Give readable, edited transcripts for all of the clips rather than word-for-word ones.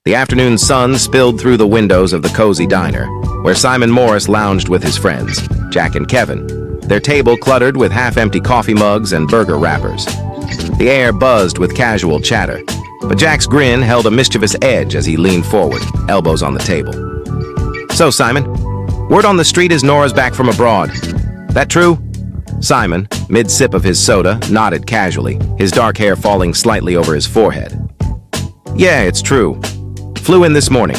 The afternoon sun spilled through the windows of the cozy diner, where Simon Morris lounged with his friends, Jack and Kevin, their table cluttered with half-empty coffee mugs and burger wrappers. The air buzzed with casual chatter, but Jack's grin held a mischievous edge as he leaned forward, elbows on the table. "So, Simon, word on the street is Nora's back from abroad. That true?" Simon, mid-sip of his soda, nodded casually, his dark hair falling slightly over his forehead. "Yeah, it's true. Flew in this morning.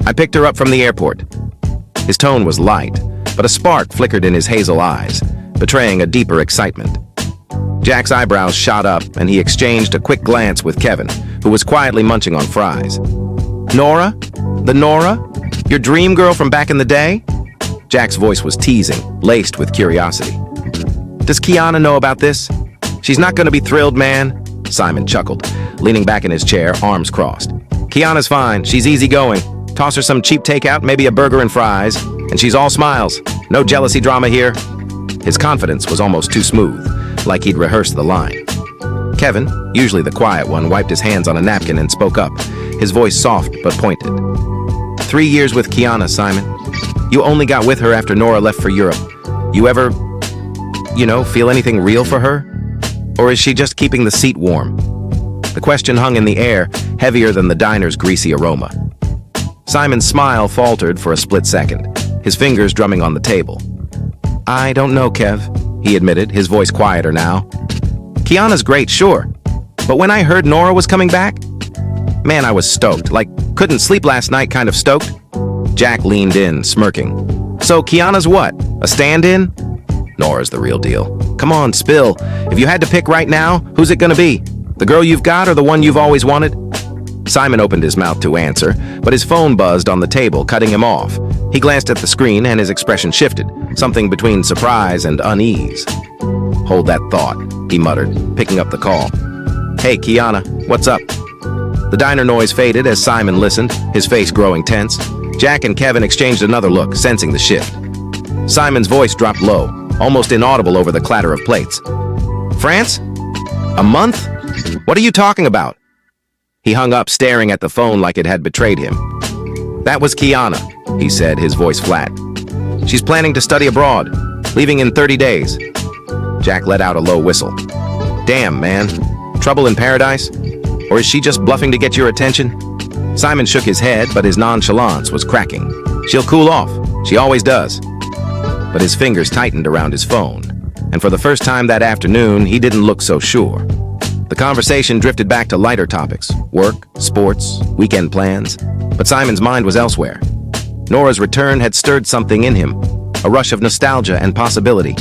I picked her up from the airport." His tone was light, but a spark flickered in his hazel eyes, betraying a deeper excitement. Jack's eyebrows shot up, and he exchanged a quick glance with Kevin, who was quietly munching on fries. "Nora? The Nora? Your dream girl from back in the day?" Jack's voice was teasing, laced with curiosity. "Does Kiana know about this?" "She's not gonna be thrilled, man," Simon chuckled, leaning back in his chair, arms crossed. "Kiana's fine. She's easygoing. Toss her some cheap takeout, maybe a burger and fries, and she's all smiles. No jealousy drama here." His confidence was almost too smooth, like he'd rehearsed the line. Kevin, usually the quiet one, wiped his hands on a napkin and spoke up, his voice soft but pointed. 3 years with Kiana, Simon. You only got with her after Nora left for Europe. You ever, feel anything real for her? Or is she just keeping the seat warm?" The question hung in the air, heavier than the diner's greasy aroma. Simon's smile faltered for a split second, his fingers drumming on the table. "I don't know, Kev," he admitted, his voice quieter now. "Kiana's great, sure. But when I heard Nora was coming back, man, I was stoked, like couldn't sleep last night kind of stoked." Jack leaned in, smirking. "So Kiana's what? A stand-in?" "Nora's the real deal. Come on, spill. If you had to pick right now, who's it gonna be? The girl you've got or the one you've always wanted?" Simon opened his mouth to answer, but his phone buzzed on the table, cutting him off. He glanced at the screen and his expression shifted, something between surprise and unease. "Hold that thought," he muttered, picking up the call. "Hey, Kiana, what's up?" The diner noise faded as Simon listened, his face growing tense. Jack and Kevin exchanged another look, sensing the shift. Simon's voice dropped low, almost inaudible over the clatter of plates. "France? A month? What are you talking about?" He hung up, staring at the phone like it had betrayed him. "That was Kiana," he said, his voice flat. "She's planning to study abroad, leaving in 30 days. Jack let out a low whistle. "Damn, man. Trouble in paradise? Or is she just bluffing to get your attention?" Simon shook his head, but his nonchalance was cracking. "She'll cool off. She always does." But his fingers tightened around his phone, and for the first time that afternoon, he didn't look so sure. The conversation drifted back to lighter topics, work, sports, weekend plans, but Simon's mind was elsewhere. Nora's return had stirred something in him, a rush of nostalgia and possibility.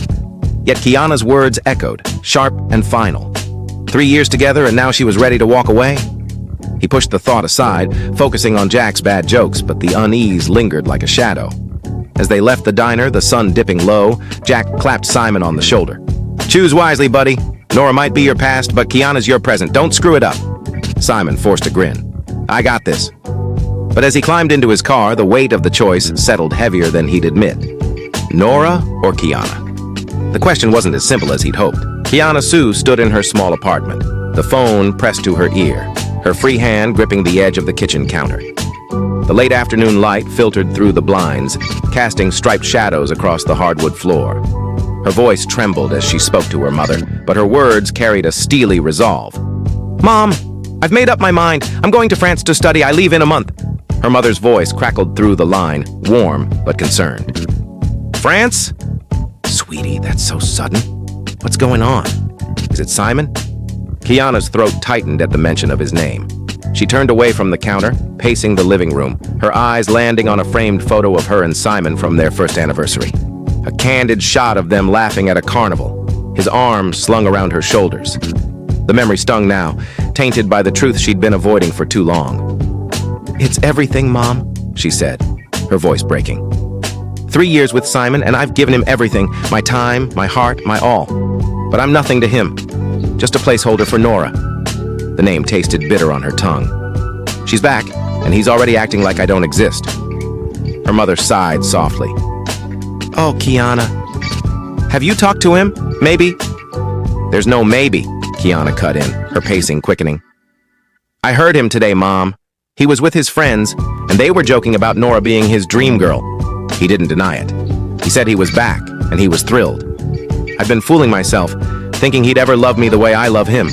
Yet Kiana's words echoed, sharp and final. 3 years together and now she was ready to walk away? He pushed the thought aside, focusing on Jack's bad jokes, but the unease lingered like a shadow. As they left the diner, the sun dipping low, Jack clapped Simon on the shoulder. "Choose wisely, buddy. Nora might be your past, but Kiana's your present. Don't screw it up." Simon forced a grin. "I got this." But as he climbed into his car, the weight of the choice settled heavier than he'd admit. Nora or Kiana? The question wasn't as simple as he'd hoped. Kiana Sue stood in her small apartment, the phone pressed to her ear, her free hand gripping the edge of the kitchen counter. The late afternoon light filtered through the blinds, casting striped shadows across the hardwood floor. Her voice trembled as she spoke to her mother, but her words carried a steely resolve. "Mom, I've made up my mind. I'm going to France to study. I leave in a month." Her mother's voice crackled through the line, warm but concerned. "France? Sweetie, that's so sudden. What's going on? Is it Simon?" Kiana's throat tightened at the mention of his name. She turned away from the counter, pacing the living room, her eyes landing on a framed photo of her and Simon from their first anniversary. A candid shot of them laughing at a carnival, his arms slung around her shoulders. The memory stung now, tainted by the truth she'd been avoiding for too long. "It's everything, Mom," she said, her voice breaking. 3 years with Simon, and I've given him everything, my time, my heart, my all. But I'm nothing to him, just a placeholder for Nora. The name tasted bitter on her tongue. She's back, and he's already acting like I don't exist. Her mother sighed softly. "Oh, Kiana, have you talked to him? Maybe?" "There's no maybe," Kiana cut in, her pacing quickening. "I heard him today, Mom. He was with his friends, and they were joking about Nora being his dream girl. He didn't deny it. He said he was back, and he was thrilled. I've been fooling myself, thinking he'd ever love me the way I love him.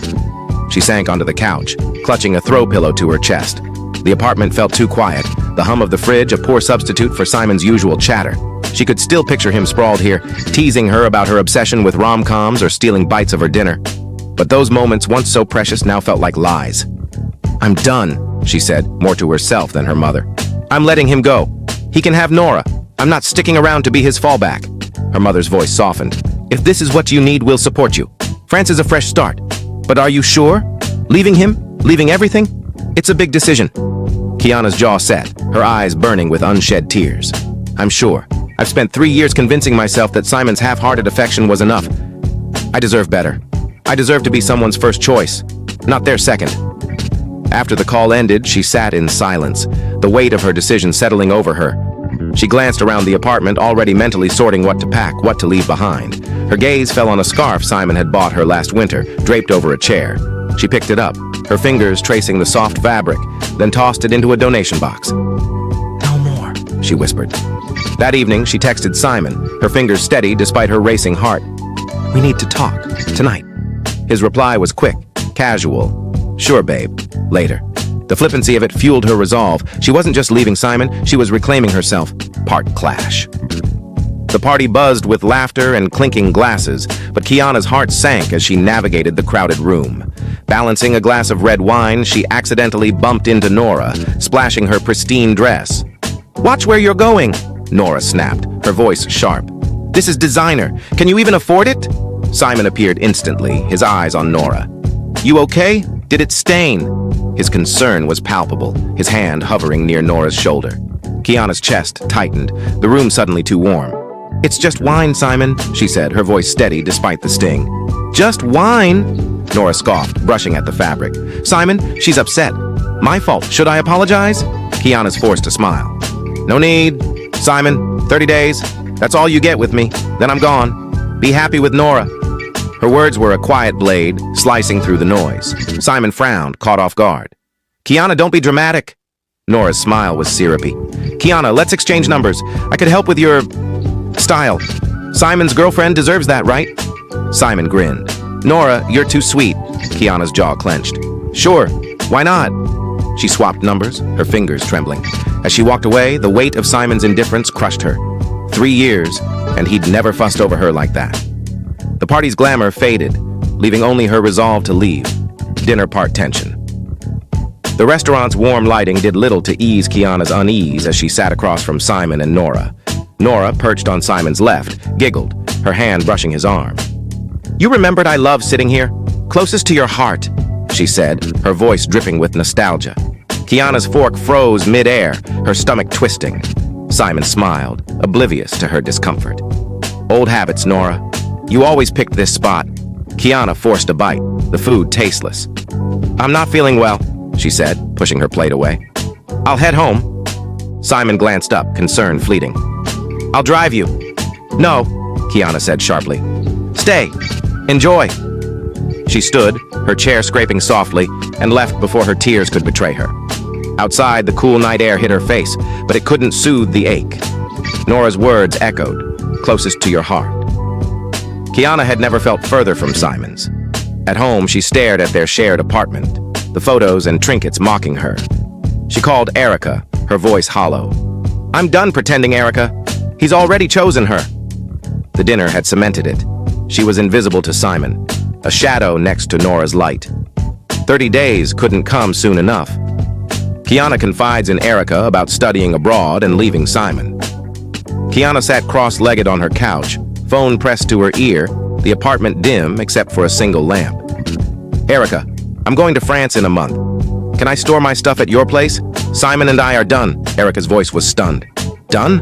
She sank onto the couch, clutching a throw pillow to her chest. The apartment felt too quiet, the hum of the fridge a poor substitute for Simon's usual chatter. She could still picture him sprawled here, teasing her about her obsession with rom-coms or stealing bites of her dinner. But those moments, once so precious, now felt like lies. "I'm done," she said, more to herself than her mother. "I'm letting him go. He can have Nora. I'm not sticking around to be his fallback." Her mother's voice softened. "If this is what you need, we'll support you. France is a fresh start. But are you sure? Leaving him? Leaving everything? It's a big decision." Kiana's jaw set, her eyes burning with unshed tears. "I'm sure. I've spent 3 years convincing myself that Simon's half-hearted affection was enough. I deserve better. I deserve to be someone's first choice, not their second." After the call ended, she sat in silence, the weight of her decision settling over her. She glanced around the apartment, already mentally sorting what to pack, what to leave behind. Her gaze fell on a scarf Simon had bought her last winter, draped over a chair. She picked it up, her fingers tracing the soft fabric, then tossed it into a donation box. "No more," she whispered. That evening, she texted Simon, her fingers steady despite her racing heart. "We need to talk, tonight." His reply was quick, casual. "Sure, babe. Later." The flippancy of it fueled her resolve. She wasn't just leaving Simon, she was reclaiming herself. Part clash. The party buzzed with laughter and clinking glasses, but Kiana's heart sank as she navigated the crowded room. Balancing a glass of red wine, she accidentally bumped into Nora, splashing her pristine dress. "Watch where you're going," Nora snapped, her voice sharp. "This is designer. Can you even afford it?" Simon appeared instantly, his eyes on Nora. "You okay? Did it stain?" His concern was palpable, his hand hovering near Nora's shoulder. Kiana's chest tightened, the room suddenly too warm. "It's just wine, Simon," she said, her voice steady despite the sting. "Just wine?" Nora scoffed, brushing at the fabric. "Simon, she's upset. My fault. Should I apologize?" Kiana's forced a smile. "No need. Simon, 30 days. That's all you get with me. Then I'm gone. Be happy with Nora." Her words were a quiet blade, slicing through the noise. Simon frowned, caught off guard. "Kiana, don't be dramatic." Nora's smile was syrupy. "Kiana, let's exchange numbers. I could help with your style. Simon's girlfriend deserves that, right?" Simon grinned. "Nora, you're too sweet." Kiana's jaw clenched. "Sure, why not?" She swapped numbers, her fingers trembling. As she walked away, the weight of Simon's indifference crushed her. 3 years, and he'd never fussed over her like that. The party's glamour faded, leaving only her resolve to leave. Dinner part tension. The restaurant's warm lighting did little to ease Kiana's unease as she sat across from Simon and Nora. Nora, perched on Simon's left, giggled, her hand brushing his arm. "You remembered I love sitting here? Closest to your heart," she said, her voice dripping with nostalgia. Kiana's fork froze mid-air, her stomach twisting. Simon smiled, oblivious to her discomfort. "Old habits, Nora. You always picked this spot." Kiana forced a bite, the food tasteless. "I'm not feeling well," she said, pushing her plate away. "I'll head home." Simon glanced up, concern fleeting. "I'll drive you." "No," Kiana said sharply. "Stay. Enjoy." She stood, her chair scraping softly, and left before her tears could betray her. Outside, the cool night air hit her face, but it couldn't soothe the ache. Nora's words echoed, "Closest to your heart." Kiana had never felt further from Simon's. At home, she stared at their shared apartment, the photos and trinkets mocking her. She called Erica, her voice hollow. "I'm done pretending, Erica. He's already chosen her." The dinner had cemented it. She was invisible to Simon, a shadow next to Nora's light. 30 days couldn't come soon enough. Kiana confides in Erica about studying abroad and leaving Simon. Kiana sat cross-legged on her couch, phone pressed to her ear, the apartment dim except for a single lamp. "Erica, I'm going to France in a month. Can I store my stuff at your place? Simon and I are done." Erica's voice was stunned. "Done?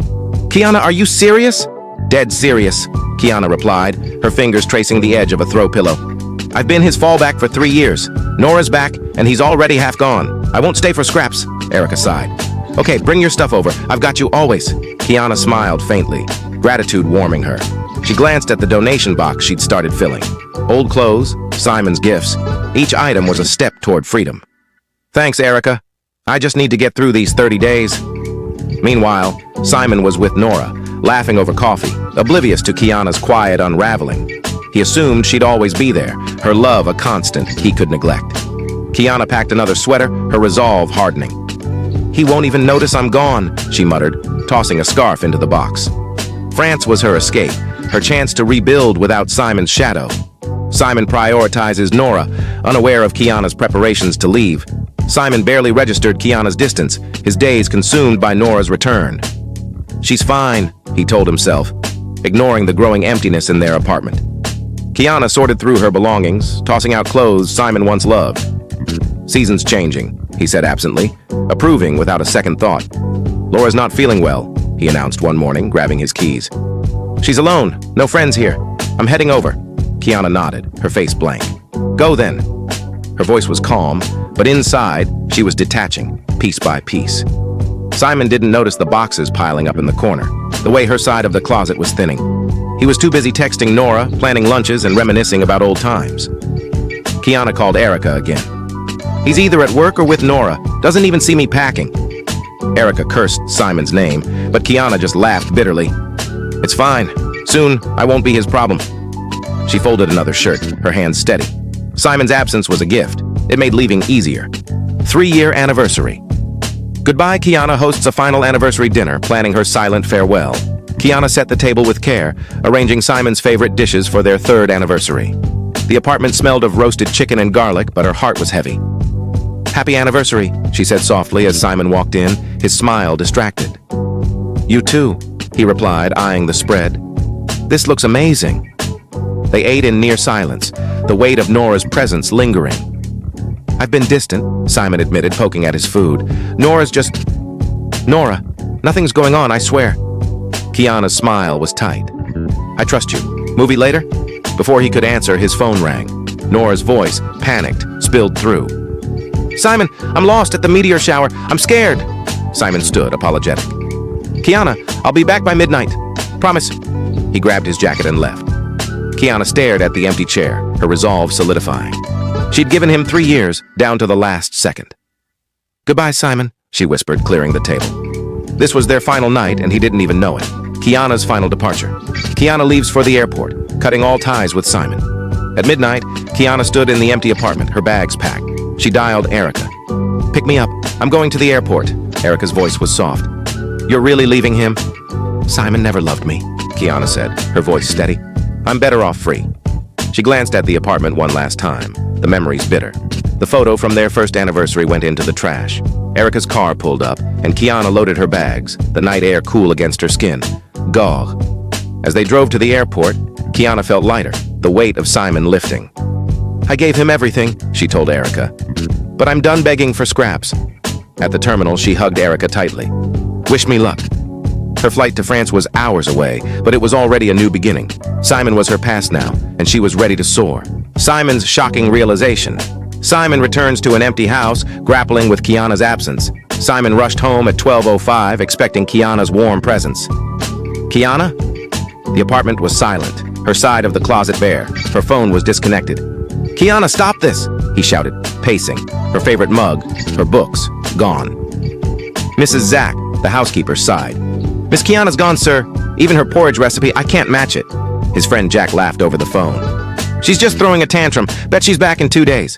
Kiana, are you serious?" "Dead serious," Kiana replied, her fingers tracing the edge of a throw pillow. "I've been his fallback for 3 years. Nora's back, and he's already half gone. I won't stay for scraps," Erica sighed. "Okay, bring your stuff over. I've got you always." Kiana smiled faintly, gratitude warming her. She glanced at the donation box she'd started filling. Old clothes, Simon's gifts. Each item was a step toward freedom. "Thanks, Erica." I just need to get through these 30 days. Meanwhile, Simon was with Nora, laughing over coffee, oblivious to Kiana's quiet unraveling. He assumed she'd always be there, her love a constant he could neglect. Kiana packed another sweater, her resolve hardening. He won't even notice I'm gone, she muttered, tossing a scarf into the box. France was her escape, her chance to rebuild without Simon's shadow. Simon prioritizes Nora, unaware of Kiana's preparations to leave. Simon barely registered Kiana's distance, his days consumed by Nora's return. She's fine, he told himself, ignoring the growing emptiness in their apartment. Kiana sorted through her belongings, tossing out clothes Simon once loved. Season's changing, he said absently, approving without a second thought. Laura's not feeling well, he announced one morning, grabbing his keys. She's alone, no friends here. I'm heading over. Kiana nodded, her face blank. Go then. Her voice was calm, but inside, she was detaching, piece by piece. Simon didn't notice the boxes piling up in the corner, the way her side of the closet was thinning. He was too busy texting Nora, planning lunches, and reminiscing about old times. Kiana called Erica again. He's either at work or with Nora, doesn't even see me packing. Erica cursed Simon's name, but Kiana just laughed bitterly. It's fine. Soon, I won't be his problem. She folded another shirt, her hands steady. Simon's absence was a gift. It made leaving easier. 3-year anniversary. Goodbye, Kiana hosts a final anniversary dinner, planning her silent farewell. Kiana set the table with care, arranging Simon's favorite dishes for their 3rd anniversary. The apartment smelled of roasted chicken and garlic, but her heart was heavy. Happy anniversary, she said softly as Simon walked in, his smile distracted. You too, he replied, eyeing the spread. This looks amazing. They ate in near silence, the weight of Nora's presence lingering. I've been distant, Simon admitted, poking at his food. Nora, nothing's going on, I swear. Kiana's smile was tight. I trust you. Movie later? Before he could answer, his phone rang. Nora's voice, panicked, spilled through. Simon, I'm lost at the meteor shower. I'm scared. Simon stood, apologetic. Kiana, I'll be back by midnight. Promise. He grabbed his jacket and left. Kiana stared at the empty chair, her resolve solidifying. She'd given him 3 years, down to the last second. Goodbye, Simon, she whispered, clearing the table. This was their final night, and he didn't even know it. Kiana's final departure. Kiana leaves for the airport, cutting all ties with Simon. At midnight, Kiana stood in the empty apartment, her bags packed. She dialed Erica. Pick me up. I'm going to the airport. Erica's voice was soft. You're really leaving him? Simon never loved me, Kiana said, her voice steady. I'm better off free. She glanced at the apartment one last time, the memories bitter. The photo from their 1st anniversary went into the trash. Erica's car pulled up, and Kiana loaded her bags, the night air cool against her skin. Gah. As they drove to the airport, Kiana felt lighter, the weight of Simon lifting. I gave him everything, she told Erica. But I'm done begging for scraps. At the terminal, she hugged Erica tightly. Wish me luck. Her flight to France was hours away, but it was already a new beginning. Simon was her past now, and she was ready to soar. Simon's shocking realization. Simon returns to an empty house, grappling with Kiana's absence. Simon rushed home at 12:05, expecting Kiana's warm presence. Kiana? The apartment was silent, her side of the closet bare. Her phone was disconnected. Kiana, stop this, he shouted, pacing. Her favorite mug, her books, gone. Mrs. Zach, the housekeeper, sighed. Miss Kiana's gone, sir. Even her porridge recipe, I can't match it. His friend Jack laughed over the phone. She's just throwing a tantrum. Bet she's back in 2 days.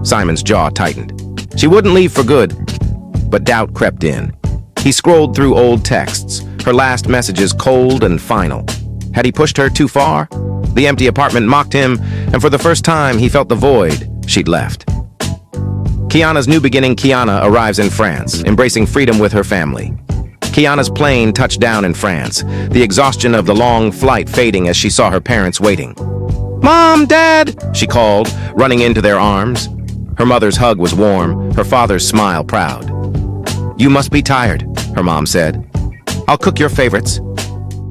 Simon's jaw tightened. She wouldn't leave for good. But doubt crept in. He scrolled through old texts, her last messages cold and final. Had he pushed her too far? The empty apartment mocked him, and for the first time he felt the void she'd left. Kiana's new beginning, Kiana, arrives in France, embracing freedom with her family. Kiana's plane touched down in France, the exhaustion of the long flight fading as she saw her parents waiting. Mom, Dad, she called, running into their arms. Her mother's hug was warm, her father's smile proud. You must be tired, her mom said. I'll cook your favorites.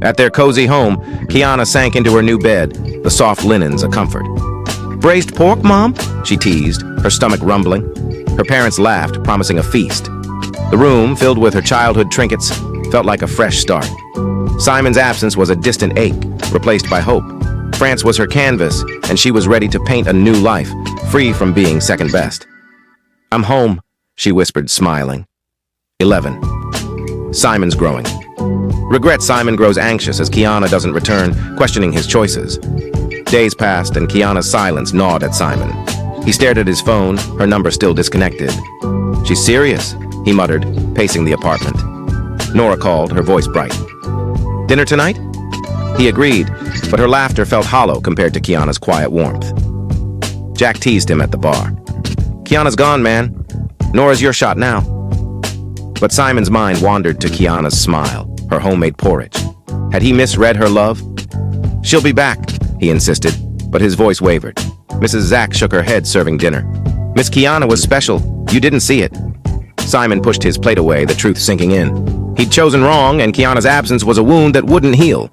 At their cozy home, Kiana sank into her new bed, the soft linens a comfort. Braised pork, Mom? She teased, her stomach rumbling. Her parents laughed, promising a feast. The room, filled with her childhood trinkets, felt like a fresh start. Simon's absence was a distant ache, replaced by hope. France was her canvas, and she was ready to paint a new life, free from being second best. I'm home, she whispered, smiling. 11. Simon's growing. Regret. Simon grows anxious as Kiana doesn't return, questioning his choices. Days passed and Kiana's silence gnawed at Simon. He stared at his phone, her number still disconnected. She's serious, he muttered, pacing the apartment. Nora called, her voice bright. Dinner tonight? He agreed, but her laughter felt hollow compared to Kiana's quiet warmth. Jack teased him at the bar. Kiana's gone, man. Nora's your shot now. But Simon's mind wandered to Kiana's smile, her homemade porridge. Had he misread her love? She'll be back, he insisted, but his voice wavered. Mrs. Zack shook her head, serving dinner. Miss Kiana was special. You didn't see it. Simon pushed his plate away, the truth sinking in. He'd chosen wrong, and Kiana's absence was a wound that wouldn't heal.